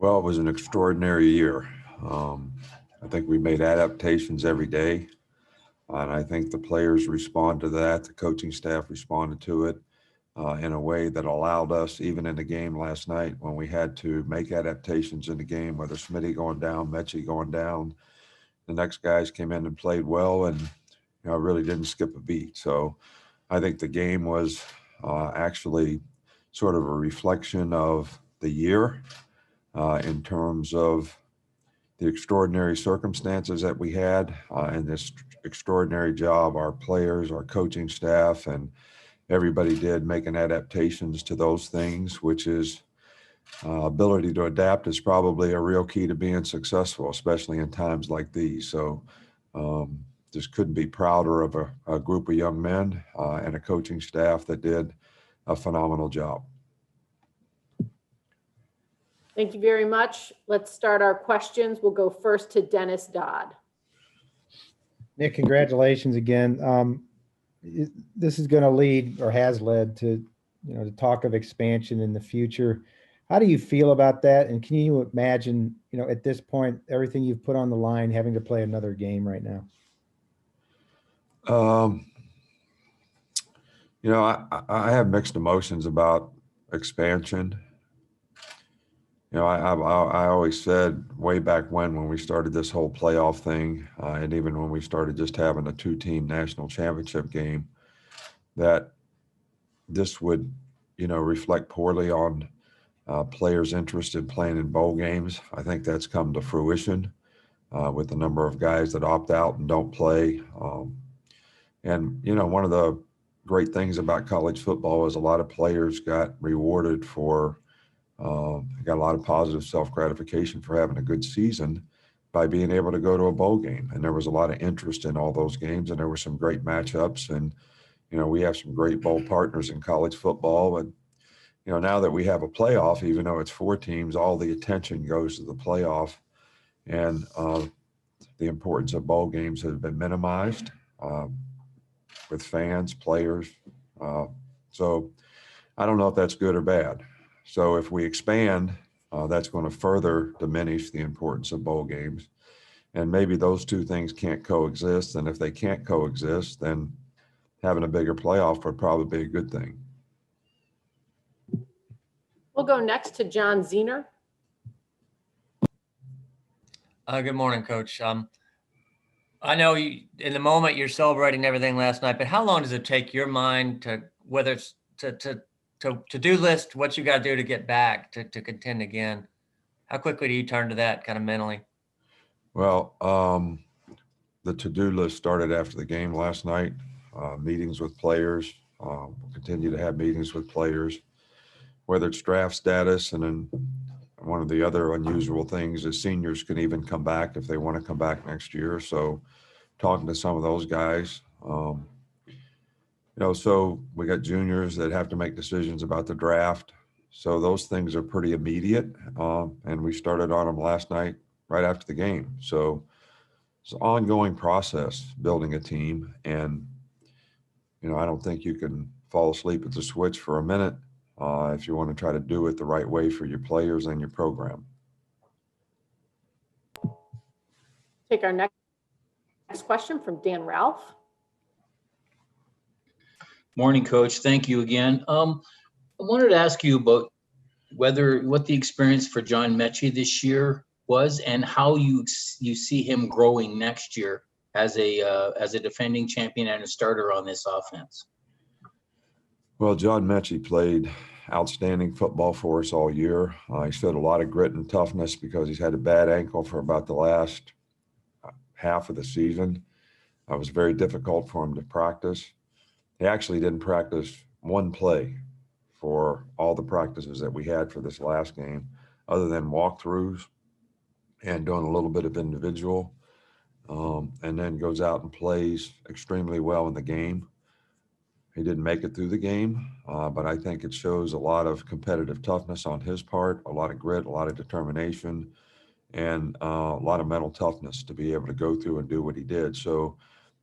Well, it was an extraordinary year. I think we made adaptations every day, and I think the players responded to that. The coaching staff responded to it in a way that allowed us, even in the game last night, when we had to make adaptations in the game, whether Smitty going down, Mechie going down, the next guys came in and played well, and really didn't skip a beat. So I think the game was actually sort of a reflection of the year in terms of the extraordinary circumstances that we had and this extraordinary job our players, our coaching staff, and everybody did making adaptations to those things, which is ability to adapt is probably a real key to being successful, especially in times like these. So just couldn't be prouder of a group of young men and a coaching staff that did a phenomenal job. Thank you very much. Let's start our questions. We'll go first to Dennis Dodd. Nick, congratulations again. This is going to lead, or has led to, the talk of expansion in the future. How do you feel about that? And can you imagine, at this point, everything you've put on the line, having to play another game right now? I have mixed emotions about expansion. I always said way back when we started this whole playoff thing, and even when we started just having a 2-team national championship game, that this would, reflect poorly on players' interest in playing in bowl games. I think that's come to fruition with the number of guys that opt out and don't play. And one of the great things about college football is a lot of players got rewarded for got a lot of positive self-gratification for having a good season by being able to go to a bowl game. And there was a lot of interest in all those games, and there were some great matchups. And, we have some great bowl partners in college football. And, now that we have a playoff, even though it's 4 teams, all the attention goes to the playoff. And the importance of bowl games has been minimized with fans, players. So I don't know if that's good or bad. So if we expand, that's going to further diminish the importance of bowl games. And maybe those two things can't coexist. And if they can't coexist, then having a bigger playoff would probably be a good thing. We'll go next to John Zener. Good morning, Coach. I know in the moment you're celebrating everything last night, but how long does it take your mind to, whether it's to-do list, what you got to do to get back to contend again? How quickly do you turn to that kind of mentally? Well, the to-do list started after the game last night, meetings with players. We'll continue to have meetings with players, whether it's draft status. And then one of the other unusual things is seniors can even come back if they want to come back next year. So talking to some of those guys, so we got juniors that have to make decisions about the draft. So those things are pretty immediate. And we started on them last night, right after the game. So it's an ongoing process building a team. And, I don't think you can fall asleep at the switch for a minute if you want to try to do it the right way for your players and your program. Take our next question from Dan Ralph. Morning, Coach. Thank you again. I wanted to ask you about what the experience for John Mechie this year was, and how you see him growing next year as a defending champion and a starter on this offense. Well, John Mechie played outstanding football for us all year. He showed a lot of grit and toughness because he's had a bad ankle for about the last half of the season. It was very difficult for him to practice. He actually didn't practice one play for all the practices that we had for this last game, other than walkthroughs and doing a little bit of individual, and then goes out and plays extremely well in the game. He didn't make it through the game, but I think it shows a lot of competitive toughness on his part, a lot of grit, a lot of determination, and a lot of mental toughness to be able to go through and do what he did. So,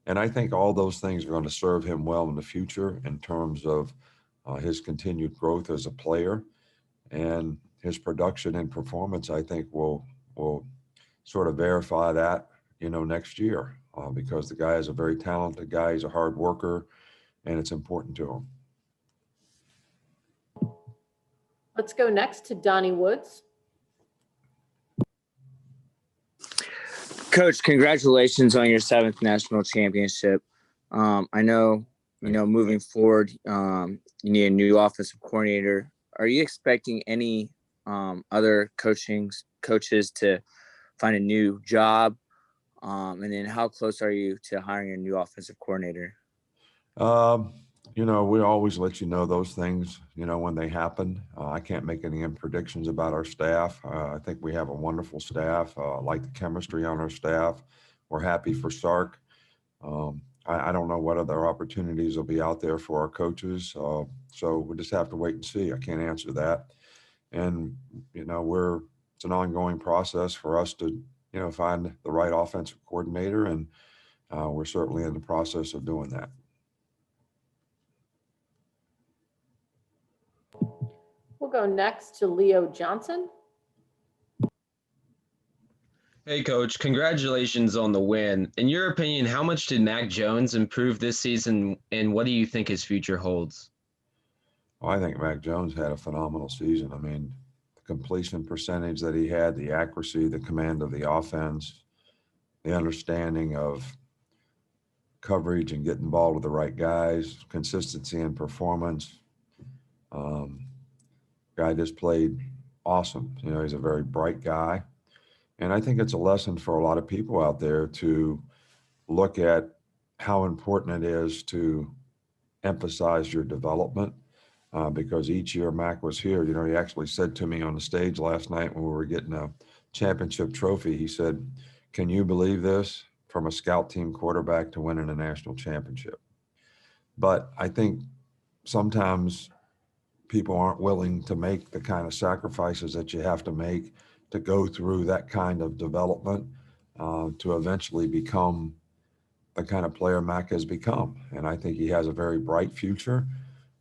and I think all those things are going to serve him well in the future in terms of his continued growth as a player. And his production and performance, I think will sort of verify that, next year, because the guy is a very talented guy. He's a hard worker, and it's important to him. Let's go next to Donnie Woods. Coach, congratulations on your 7th national championship. I know, moving forward, you need a new offensive coordinator. Are you expecting any other coaches to find a new job? And then how close are you to hiring a new offensive coordinator? We always let you know those things, when they happen. I can't make any predictions about our staff. I think we have a wonderful staff. I like the chemistry on our staff. We're happy for Sark. I don't know what other opportunities will be out there for our coaches. So we'll just have to wait and see. I can't answer that. And, it's an ongoing process for us to, find the right offensive coordinator. And we're certainly in the process of doing that. We'll go next to Leo Johnson. Hey, Coach, congratulations on the win. In your opinion, how much did Mac Jones improve this season, and what do you think his future holds? Well, I think Mac Jones had a phenomenal season. I mean, the completion percentage that he had, the accuracy, the command of the offense, the understanding of coverage and getting involved with the right guys, consistency in performance. Guy just played awesome. He's a very bright guy. And I think it's a lesson for a lot of people out there to look at how important it is to emphasize your development, because each year Mac was here. He actually said to me on the stage last night when we were getting a championship trophy, he said, "Can you believe this? From a scout team quarterback to winning a national championship." But I think sometimes people aren't willing to make the kind of sacrifices that you have to make to go through that kind of development to eventually become the kind of player Mac has become. And I think he has a very bright future.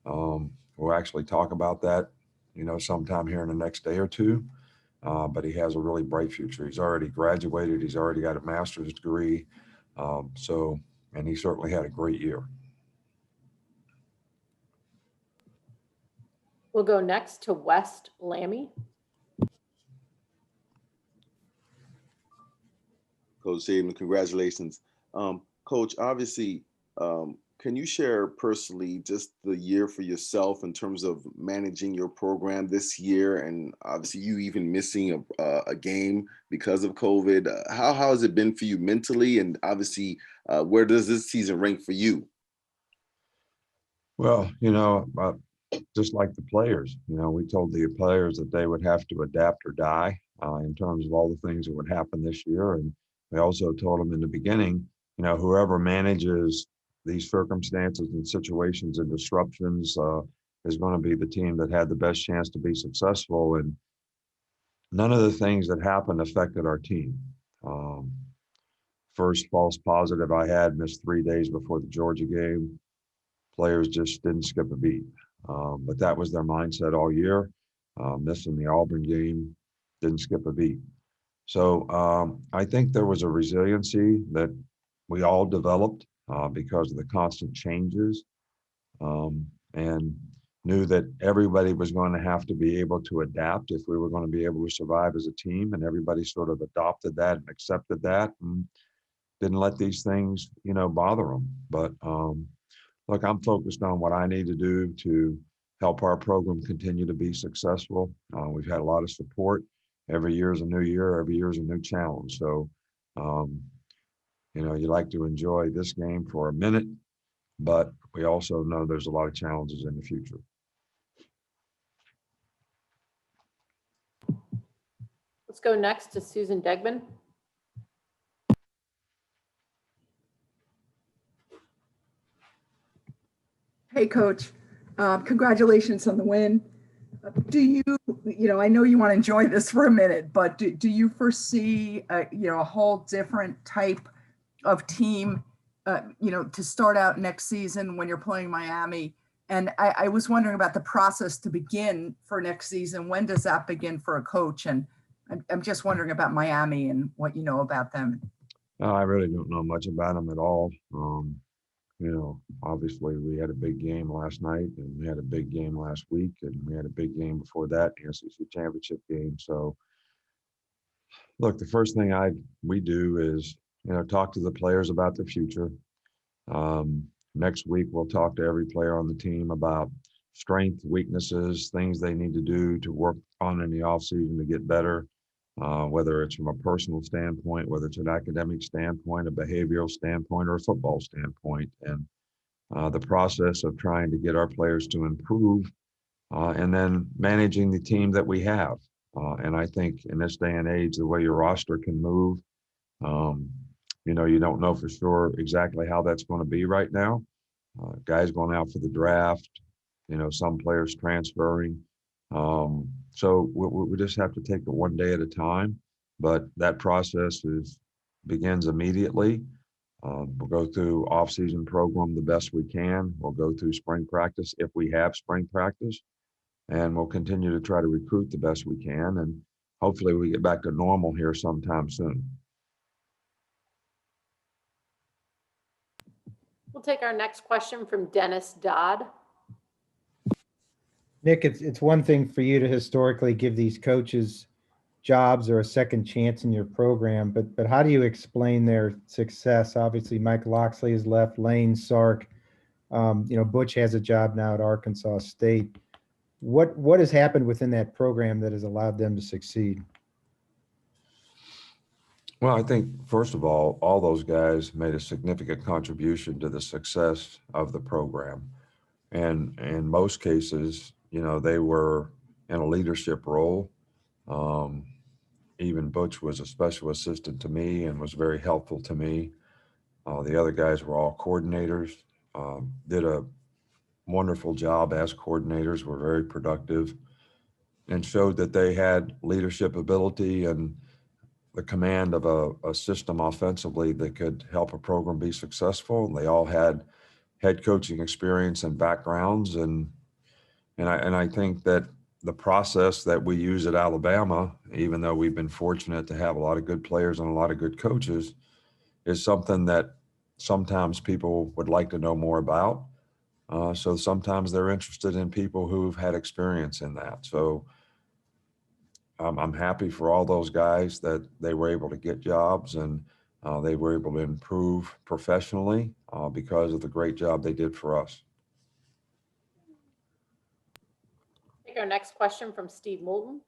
We'll actually talk about that, sometime here in the next day or two. But he has a really bright future. He's already graduated. He's already got a master's degree. And he certainly had a great year. We'll go next to West Lammy. Coach Saban, congratulations. Coach, obviously, can you share personally just the year for yourself in terms of managing your program this year, and obviously you even missing a game because of COVID? How has it been for you mentally, and obviously where does this season rank for you? Well, just like the players, we told the players that they would have to adapt or die in terms of all the things that would happen this year. And we also told them in the beginning, whoever manages these circumstances and situations and disruptions is going to be the team that had the best chance to be successful. And none of the things that happened affected our team. First false positive I had, missed 3 days before the Georgia game. Players just didn't skip a beat. But that was their mindset all year. Missing the Auburn game, didn't skip a beat. So I think there was a resiliency that we all developed because of the constant changes, and knew that everybody was going to have to be able to adapt if we were going to be able to survive as a team. And everybody sort of adopted that and accepted that and didn't let these things, bother them. But look, I'm focused on what I need to do to help our program continue to be successful. We've had a lot of support. Every year is a new year. Every year is a new challenge. So, you like to enjoy this game for a minute, but we also know there's a lot of challenges in the future. Let's go next to Susan Degman. Hey, Coach, congratulations on the win. Do you, I know you want to enjoy this for a minute, but do you foresee, a whole different type of team, to start out next season when you're playing Miami? And I was wondering about the process to begin for next season. When does that begin for a coach? And I'm just wondering about Miami and what you know about them. I really don't know much about them at all. Obviously we had a big game last night, and we had a big game last week, and we had a big game before that, the SEC championship game. So look, the first thing we do is, talk to the players about the future. Next week, we'll talk to every player on the team about strength, weaknesses, things they need to do to work on in the offseason to get better, whether it's from a personal standpoint, whether it's an academic standpoint, a behavioral standpoint, or a football standpoint. And the process of trying to get our players to improve, and then managing the team that we have. And I think in this day and age, the way your roster can move, you don't know for sure exactly how that's going to be right now. Guys going out for the draft, some players transferring. So we just have to take it one day at a time. But that process begins immediately. We'll go through off-season program the best we can. We'll go through spring practice if we have spring practice. And we'll continue to try to recruit the best we can. And hopefully we get back to normal here sometime soon. We'll take our next question from Dennis Dodd. Nick, it's one thing for you to historically give these coaches jobs or a second chance in your program, but how do you explain their success? Obviously, Mike Loxley has left, Lane, Sark, Butch has a job now at Arkansas State. What has happened within that program that has allowed them to succeed? Well, I think, first of all those guys made a significant contribution to the success of the program. And in most cases, they were in a leadership role. Even Butch was a special assistant to me and was very helpful to me. The other guys were all coordinators, did a wonderful job as coordinators, were very productive, and showed that they had leadership ability and the command of a system offensively that could help a program be successful. They all had head coaching experience and backgrounds, and I think that the process that we use at Alabama, even though we've been fortunate to have a lot of good players and a lot of good coaches, is something that sometimes people would like to know more about. So sometimes they're interested in people who've had experience in that. So I'm happy for all those guys that they were able to get jobs, and they were able to improve professionally because of the great job they did for us. Take our next question from Steve Moulton.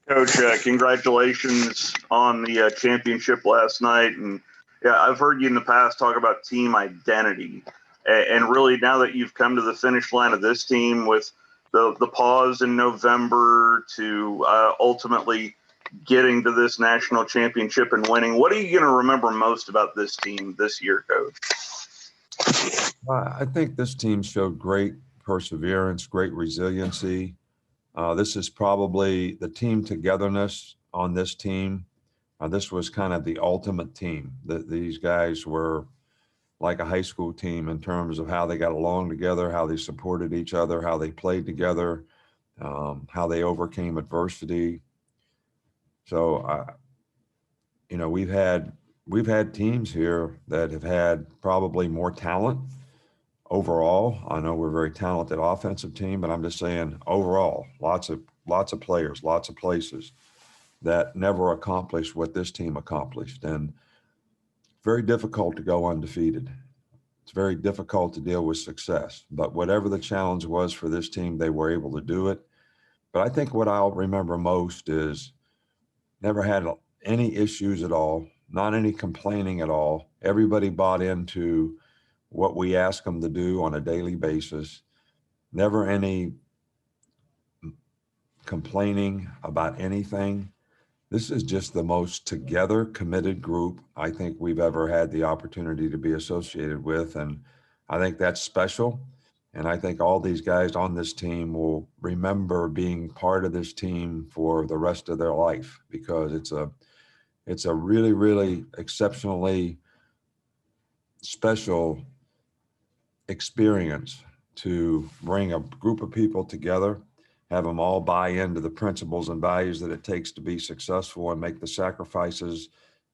Coach, congratulations on the championship last night. And yeah, I've heard you in the past talk about team identity. And really, now that you've come to the finish line of this team with the pause in November to ultimately getting to this national championship and winning, what are you going to remember most about this team this year, Coach? I think this team showed great perseverance, great resiliency. This is probably the team togetherness on this team. This was kind of the ultimate team. These guys were like a high school team in terms of how they got along together, how they supported each other, how they played together, how they overcame adversity. So, we've had teams here that have had probably more talent overall. I know we're a very talented offensive team, but I'm just saying overall, lots of players, lots of places that never accomplished what this team accomplished. And very difficult to go undefeated. It's very difficult to deal with success, but whatever the challenge was for this team, they were able to do it. But I think what I'll remember most is never had any issues at all, not any complaining at all. Everybody bought into what we ask them to do on a daily basis. Never any complaining about anything. This is just the most together, committed group I think we've ever had the opportunity to be associated with. And I think that's special. And I think all these guys on this team will remember being part of this team for the rest of their life, because it's a really, really exceptionally special experience to bring a group of people together, have them all buy into the principles and values that it takes to be successful and make the sacrifices,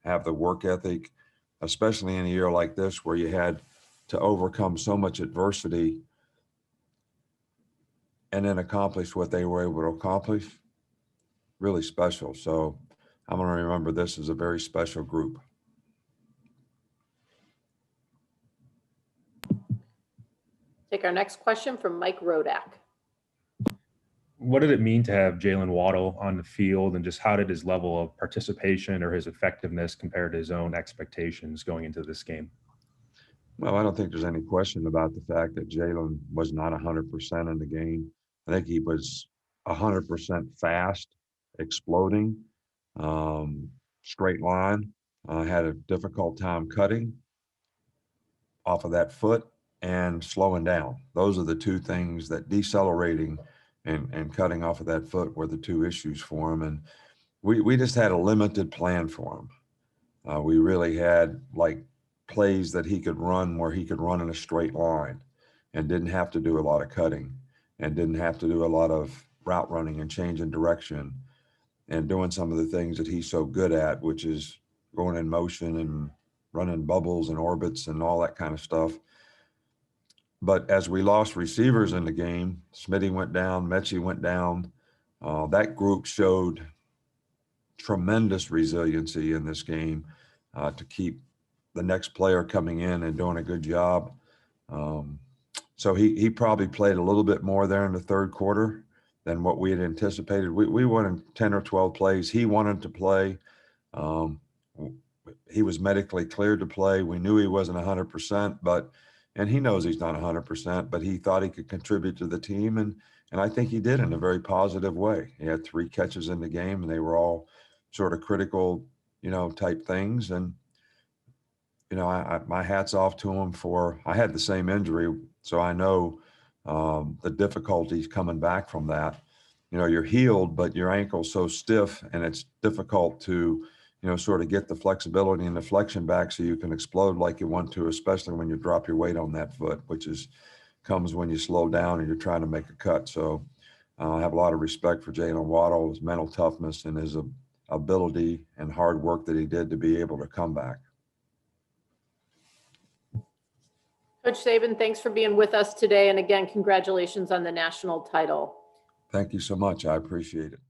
have the work ethic, especially in a year like this where you had to overcome so much adversity and then accomplish what they were able to accomplish. Really special. So I'm going to remember this as a very special group. Take our next question from Mike Rodak. What did it mean to have Jalen Waddle on the field, and just how did his level of participation or his effectiveness compare to his own expectations going into this game? Well, I don't think there's any question about the fact that Jalen was not 100% in the game. I think he was 100% fast, exploding, straight line, had a difficult time cutting off of that foot and slowing down. Those are the two things, that decelerating and cutting off of that foot were the two issues for him. And we just had a limited plan for him. We really had like plays that he could run where he could run in a straight line and didn't have to do a lot of cutting and didn't have to do a lot of route running and changing direction and doing some of the things that he's so good at, which is going in motion and running bubbles and orbits and all that kind of stuff. But as we lost receivers in the game, Smitty went down, Mechie went down. That group showed tremendous resiliency in this game to keep the next player coming in and doing a good job. So he probably played a little bit more there in the third quarter than what we had anticipated. We wanted 10 or 12 plays. He wanted to play. He was medically cleared to play. We knew he wasn't 100%, and he knows he's not 100%, but he thought he could contribute to the team. And I think he did in a very positive way. He had 3 catches in the game, and they were all sort of critical, type things. And, my hat's off to him I had the same injury. So I know the difficulties coming back from that. You're healed, but your ankle's so stiff and it's difficult to, sort of get the flexibility and the flexion back so you can explode like you want to, especially when you drop your weight on that foot, which comes when you slow down and you're trying to make a cut. So I have a lot of respect for Jalen Waddle, his mental toughness and his ability and hard work that he did to be able to come back. Coach Saban, thanks for being with us today. And again, congratulations on the national title. Thank you so much. I appreciate it.